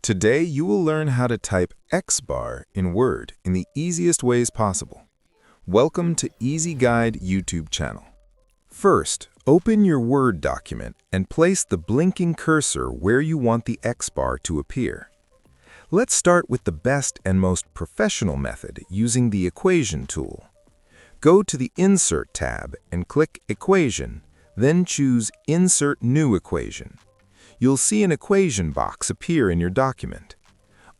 Today, you will learn how to type X bar in Word in the easiest ways possible. Welcome to Easy Guide YouTube channel. First, open your Word document and place the blinking cursor where you want the X bar to appear. Let's start with the best and most professional method using the Equation tool. Go to the Insert tab and click Equation, then choose Insert New Equation. You'll see an equation box appear in your document.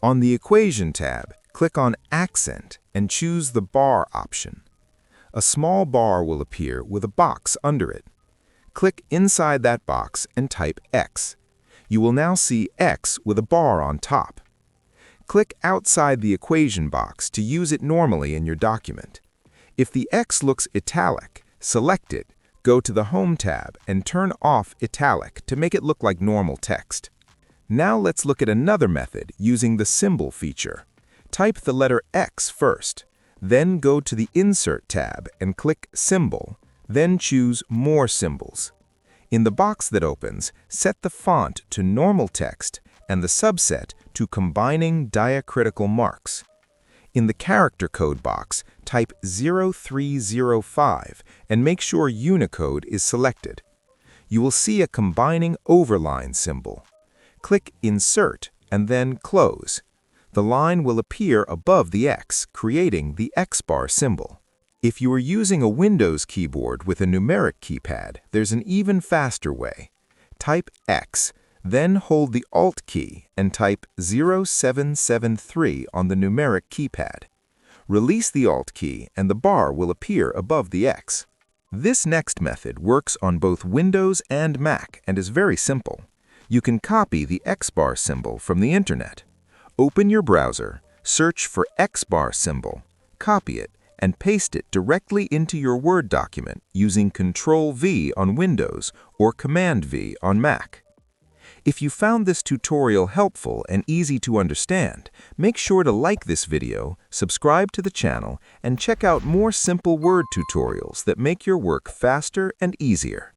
On the Equation tab, click on Accent and choose the bar option. A small bar will appear with a box under it. Click inside that box and type X. You will now see X with a bar on top. Click outside the equation box to use it normally in your document. If the X looks italic, select it, go to the Home tab and turn off Italic to make it look like normal text. Now let's look at another method using the symbol feature. Type the letter X first, then go to the Insert tab and click Symbol, then choose More Symbols. In the box that opens, set the font to normal text and the subset to combining diacritical marks. In the character code box, type 0305 and make sure Unicode is selected. You will see a combining overline symbol. Click Insert and then Close. The line will appear above the X, creating the X bar symbol. If you are using a Windows keyboard with a numeric keypad, there's an even faster way. Type X, then hold the Alt key and type 0773 on the numeric keypad. Release the Alt key and the bar will appear above the X. This next method works on both Windows and Mac and is very simple. You can copy the X bar symbol from the internet. Open your browser, search for X bar symbol, copy it, and paste it directly into your Word document using Ctrl-V on Windows or Command-V on Mac. If you found this tutorial helpful and easy to understand, make sure to like this video, subscribe to the channel, and check out more simple Word tutorials that make your work faster and easier.